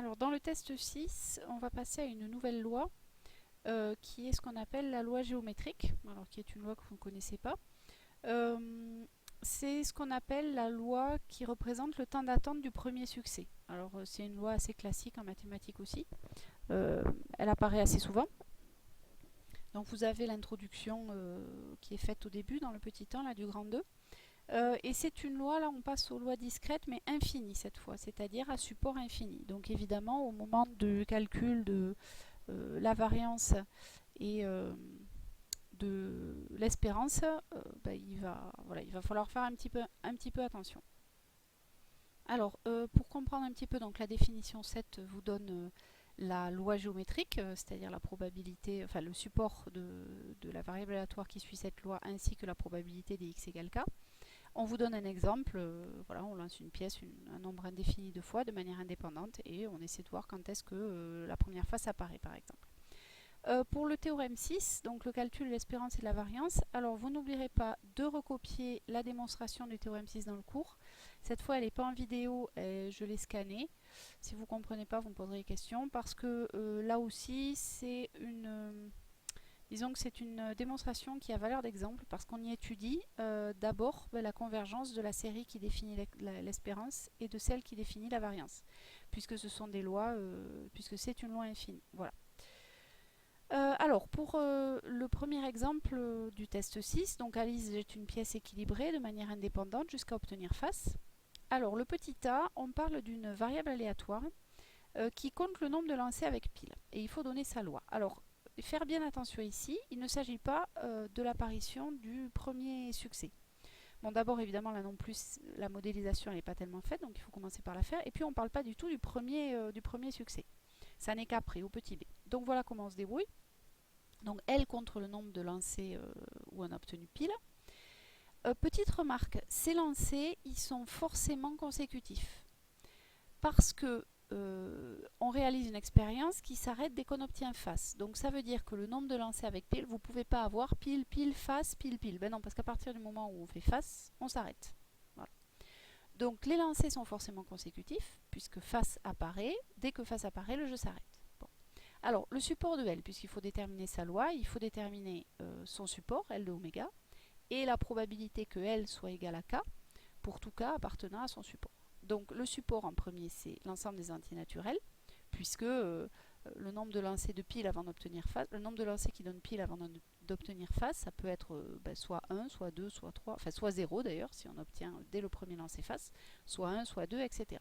Alors dans le test 6, on va passer à une nouvelle loi qui est ce qu'on appelle la loi géométrique, alors qui est une loi que vous ne connaissez pas. C'est ce qu'on appelle la loi qui représente le temps d'attente du premier succès. Alors c'est une loi assez classique en mathématiques aussi. Elle apparaît assez souvent. Donc vous avez l'introduction qui est faite au début dans le petit 1 là, du grand 2. Et c'est une loi, là on passe aux lois discrètes mais infinies cette fois, c'est-à-dire à support infini. Donc évidemment au moment du calcul de la variance et de l'espérance, il va falloir faire un petit peu attention. Alors pour comprendre un petit peu, donc la définition 7 vous donne la loi géométrique, c'est-à-dire la probabilité, enfin le support de la variable aléatoire qui suit cette loi ainsi que la probabilité des x égale k. On vous donne un exemple, voilà, on lance une pièce un nombre indéfini de fois de manière indépendante et on essaie de voir quand est-ce que la première face apparaît par exemple. Pour le théorème 6, donc le calcul de l'espérance et de la variance, alors vous n'oublierez pas de recopier la démonstration du théorème 6 dans le cours. Cette fois elle n'est pas en vidéo, je l'ai scannée. Si vous ne comprenez pas, vous me poserez des questions parce que là aussi c'est une... disons que c'est une démonstration qui a valeur d'exemple parce qu'on y étudie d'abord la convergence de la série qui définit l'espérance et de celle qui définit la variance, puisque ce sont des lois, puisque c'est une loi infinie. Voilà. Alors, pour le premier exemple du test 6, donc Alice jette une pièce équilibrée de manière indépendante jusqu'à obtenir face. Alors, le petit a, on parle d'une variable aléatoire qui compte le nombre de lancers avec pile. Et il faut donner sa loi. Alors, faire bien attention ici, il ne s'agit pas de l'apparition du premier succès. Bon, d'abord, évidemment, là non plus, la modélisation n'est pas tellement faite, donc il faut commencer par la faire. Et puis, on ne parle pas du tout du premier succès. Ça n'est qu'après, au petit b. Donc, voilà comment on se débrouille. Donc, L contre le nombre de lancers où on a obtenu pile. Petite remarque, ces lancers, ils sont forcément consécutifs. Parce que on réalise une expérience qui s'arrête dès qu'on obtient face. Donc ça veut dire que le nombre de lancers avec pile, vous ne pouvez pas avoir pile, pile, face, pile, pile. Ben non, parce qu'à partir du moment où on fait face, on s'arrête. Voilà. Donc les lancers sont forcément consécutifs, puisque face apparaît. Dès que face apparaît, le jeu s'arrête. Bon. Alors le support de L, puisqu'il faut déterminer sa loi, il faut déterminer son support, L de oméga, et la probabilité que L soit égale à K, pour tout K appartenant à son support. Donc le support en premier, c'est l'ensemble des antinaturels, puisque le nombre de lancers de pile avant d'obtenir face, le nombre de lancers qui donne pile avant d'obtenir face, ça peut être soit 1, soit 2, soit 3, enfin soit 0 d'ailleurs, si on obtient dès le premier lancer face, soit 1, soit 2, etc.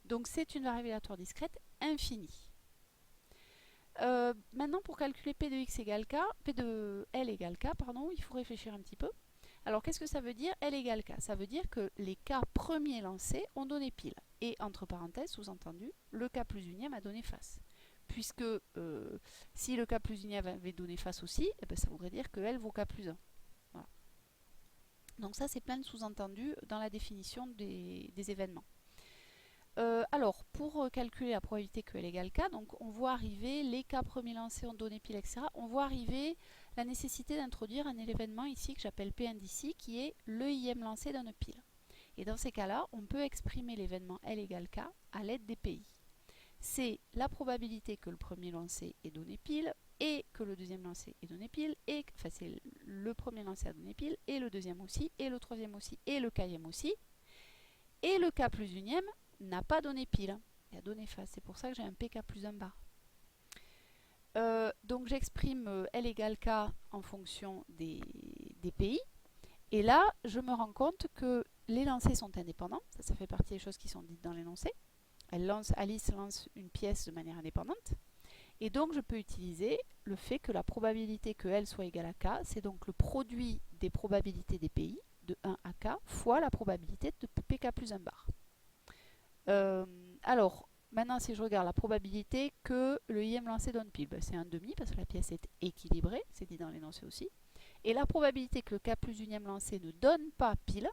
Donc c'est une variable aléatoire discrète infinie. Maintenant, pour calculer P de x égale K, P de L égale K, pardon, il faut réfléchir un petit peu. Alors, qu'est-ce que ça veut dire L égale K? Ça veut dire que les K premiers lancés ont donné pile. Et, entre parenthèses, sous-entendu, le K plus unième a donné face. Puisque si le K plus unième avait donné face aussi, eh ben, ça voudrait dire que L vaut K plus 1. Voilà. Donc ça, c'est plein de sous-entendus dans la définition des événements. Alors, pour calculer la probabilité que L égale K, donc on voit arriver les K premiers lancés ont donné pile, etc. On voit arriver la nécessité d'introduire un événement ici que j'appelle P indici, qui est le ième lancé donne pile. Et dans ces cas-là, on peut exprimer l'événement L égale K à l'aide des PI. C'est la probabilité que le premier lancé ait donné pile et que le deuxième lancé ait donné pile, enfin c'est le premier lancé a donné pile, et le deuxième aussi, et le troisième aussi, et le kème aussi, et le K plus unième n'a pas donné pile, il a donné face, c'est pour ça que j'ai un PK plus 1 bar. Donc j'exprime L égale K en fonction des PI, et là je me rends compte que les lancers sont indépendants, ça fait partie des choses qui sont dites dans l'énoncé. Alice lance une pièce de manière indépendante, et donc je peux utiliser le fait que la probabilité que L soit égale à K, c'est donc le produit des probabilités des PI, de 1 à K, fois la probabilité de PK plus 1 bar. Alors, maintenant si je regarde la probabilité que le ième lancé donne pile, ben, c'est 1,5 parce que la pièce est équilibrée, c'est dit dans l'énoncé aussi. Et la probabilité que le K plus unième lancé ne donne pas pile,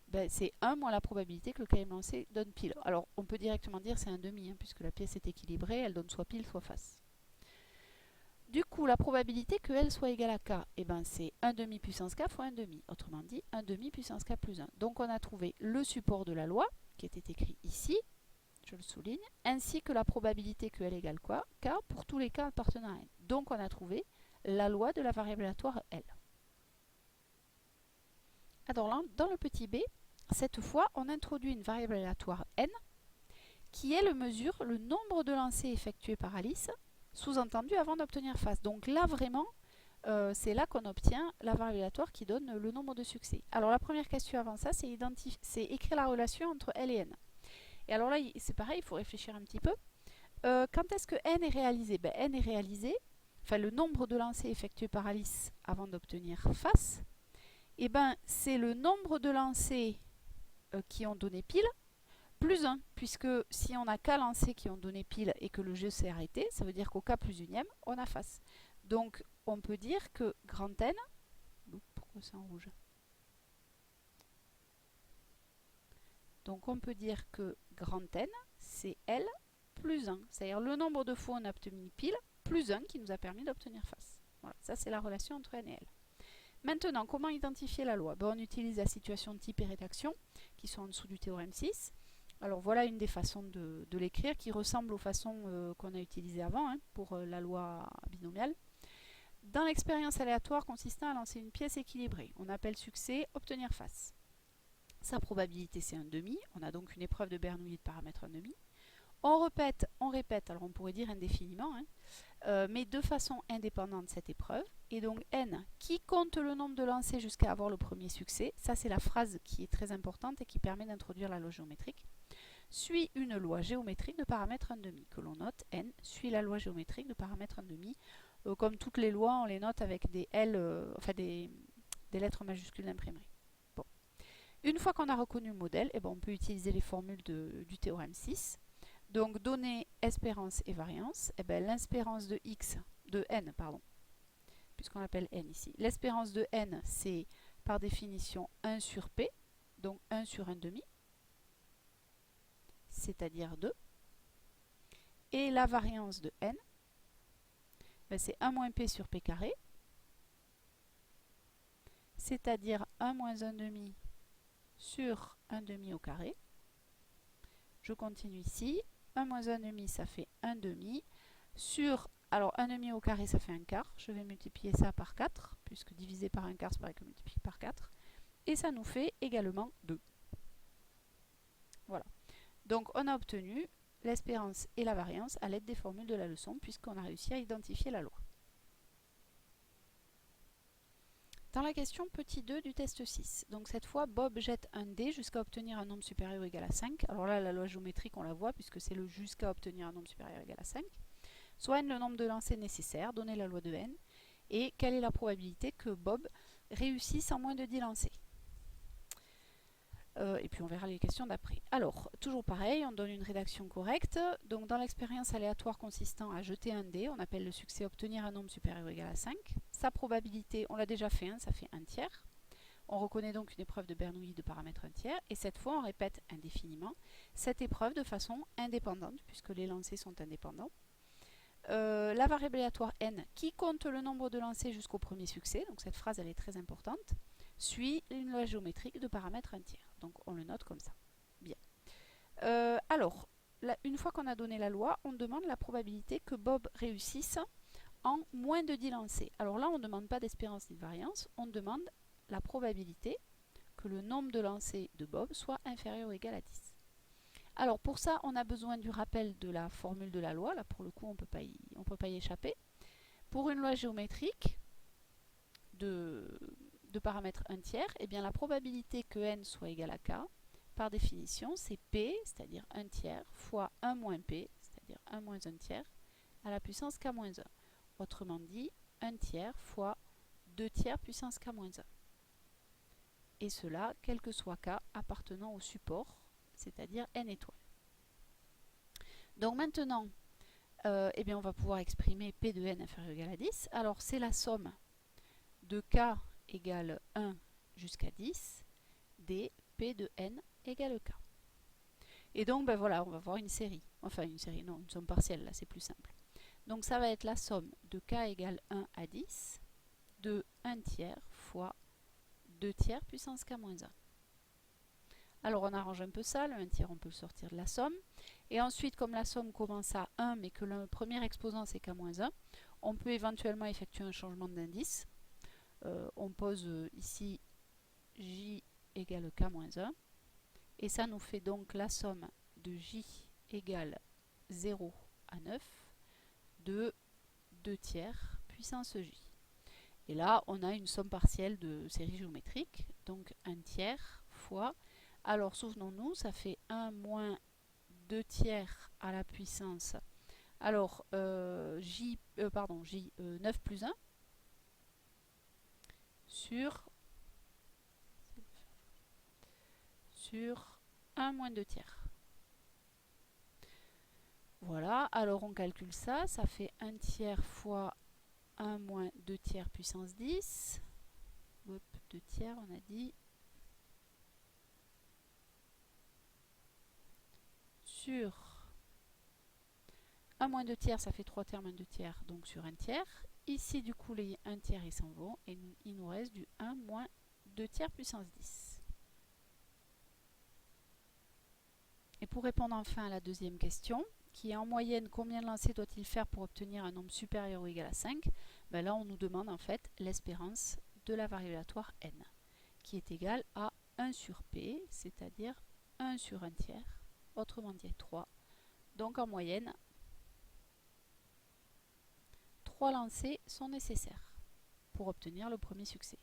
ben, c'est 1 moins la probabilité que le kème lancé donne pile. Alors on peut directement dire c'est 1,5 hein, puisque la pièce est équilibrée, elle donne soit pile soit face. Du coup, la probabilité que L soit égale à K, eh ben, c'est 1,5 puissance K fois 1,5. Autrement dit, 1,5 puissance K plus 1. Donc on a trouvé le support de la loi, qui était écrit ici, je le souligne, ainsi que la probabilité que L égale quoi, K pour tous les cas appartenant à N. Donc on a trouvé la loi de la variable aléatoire L. Alors là, dans le petit b, cette fois, on introduit une variable aléatoire N qui elle mesure le nombre de lancers effectués par Alice, sous-entendu avant d'obtenir face. Donc là vraiment, c'est là qu'on obtient la variable aléatoire qui donne le nombre de succès. Alors la première question avant ça, c'est écrire la relation entre L et N. Et alors là, c'est pareil, il faut réfléchir un petit peu. Quand est-ce que N est réalisé? N est réalisé, enfin le nombre de lancers effectués par Alice avant d'obtenir face, et c'est le nombre de lancers qui ont donné pile, plus 1, puisque si on a K lancers qui ont donné pile et que le jeu s'est arrêté, ça veut dire qu'au K plus unième, on a face. Donc on peut dire que grand N, pourquoi c'est en rouge? Donc on peut dire que grand N, c'est L plus 1, c'est-à-dire le nombre de fois on a obtenu pile, plus 1 qui nous a permis d'obtenir face. Voilà, ça c'est la relation entre N et L. Maintenant, comment identifier la loi? On utilise la situation de type et rédaction, qui sont en dessous du théorème 6. Alors voilà une des façons de l'écrire, qui ressemble aux façons qu'on a utilisées avant, pour la loi binomiale. Dans l'expérience aléatoire consistant à lancer une pièce équilibrée, on appelle succès obtenir face. Sa probabilité c'est 1/2, on a donc une épreuve de Bernoulli de paramètre 1/2. On répète, alors on pourrait dire indéfiniment, mais de façon indépendante cette épreuve. Et donc N, qui compte le nombre de lancers jusqu'à avoir le premier succès, ça c'est la phrase qui est très importante et qui permet d'introduire la loi géométrique, suit une loi géométrique de paramètre 1/2, que l'on note, N suit la loi géométrique de paramètre 1/2. Comme toutes les lois, on les note avec des L, des lettres majuscules d'imprimerie. Bon. Une fois qu'on a reconnu le modèle, on peut utiliser les formules du théorème 6. Donc, données espérance et variance, l'espérance de x, de n, pardon, puisqu'on l'appelle n ici. L'espérance de n, c'est par définition 1 sur p, donc 1 sur 1/2, c'est-à-dire 2. Et la variance de n, c'est 1 moins p sur p carré, c'est-à-dire 1 moins 1/2 sur 1/2 au carré. Je continue ici. 1 moins 1/2, ça fait 1/2 sur, alors 1/2 au carré, ça fait 1/4. Je vais multiplier ça par 4, puisque diviser par 1/4, c'est pareil que multiplier par 4. Et ça nous fait également 2. Voilà. Donc on a obtenu l'espérance et la variance à l'aide des formules de la leçon, puisqu'on a réussi à identifier la loi. Dans la question petit 2 du test 6, donc cette fois Bob jette un dé jusqu'à obtenir un nombre supérieur ou égal à 5. Alors là la loi géométrique on la voit puisque c'est le jusqu'à obtenir un nombre supérieur ou égal à 5. Soit n le nombre de lancers nécessaires, donner la loi de n, et quelle est la probabilité que Bob réussisse en moins de 10 lancers. Et puis on verra les questions d'après. Alors, toujours pareil, on donne une rédaction correcte. Donc dans l'expérience aléatoire consistant à jeter un dé, on appelle le succès obtenir un nombre supérieur ou égal à 5. Sa probabilité, on l'a déjà fait, ça fait 1/3. On reconnaît donc une épreuve de Bernoulli de paramètre 1/3. Et cette fois, on répète indéfiniment cette épreuve de façon indépendante, puisque les lancers sont indépendants. La variable aléatoire n, qui compte le nombre de lancers jusqu'au premier succès, donc cette phrase elle est très importante, suit une loi géométrique de paramètre 1/3. Donc on le note comme ça. Bien. Alors, là, une fois qu'on a donné la loi, on demande la probabilité que Bob réussisse en moins de 10 lancers. Alors là, on ne demande pas d'espérance ni de variance, on demande la probabilité que le nombre de lancers de Bob soit inférieur ou égal à 10. Alors pour ça, on a besoin du rappel de la formule de la loi. Là, pour le coup, on ne peut pas y échapper. Pour une loi géométrique de paramètre 1/3, la probabilité que n soit égal à k, par définition, c'est p, c'est-à-dire 1/3, fois 1 moins p, c'est-à-dire 1 moins 1/3, à la puissance k moins 1. Autrement dit, 1/3 fois 2/3 puissance k moins 1. Et cela, quel que soit k appartenant au support, c'est-à-dire n étoiles. Donc maintenant, on va pouvoir exprimer p de n inférieur ou égal à 10. Alors c'est la somme de k égale 1 jusqu'à 10 des p de n égale k. Et donc voilà, on va voir une série. Enfin une série, non, une somme partielle, là c'est plus simple. Donc ça va être la somme de k égale 1 à 10 de 1/3 fois 2/3 puissance k moins 1. Alors on arrange un peu ça, le 1/3 on peut le sortir de la somme. Et ensuite, comme la somme commence à 1, mais que le premier exposant c'est k-1, on peut éventuellement effectuer un changement d'indice. On pose ici j égale k-1. Et ça nous fait donc la somme de j égale 0 à 9 de 2 tiers puissance j. Et là, on a une somme partielle de série géométrique, donc 1 tiers fois. Alors, souvenons-nous, ça fait 1 moins 2 tiers à la puissance. Alors, j 9 plus 1 sur 1 moins 2 tiers. Voilà, alors on calcule ça, ça fait 1 tiers fois 1 moins 2 tiers puissance 10. Hop, 2 tiers, on a dit. Sur 1 moins 2 tiers, ça fait 3 tiers moins 2 tiers, donc sur 1 tiers. Ici, du coup, les 1 tiers, ils s'en vont, et il nous reste du 1 moins 2 tiers puissance 10. Et pour répondre enfin à la deuxième question, qui est en moyenne, combien de lancers doit-il faire pour obtenir un nombre supérieur ou égal à 5 ? Ben là, on nous demande en fait l'espérance de la variable aléatoire n, qui est égale à 1 sur p, c'est-à-dire 1 sur 1 tiers, autrement dit 3. Donc en moyenne, 3 lancers sont nécessaires pour obtenir le premier succès.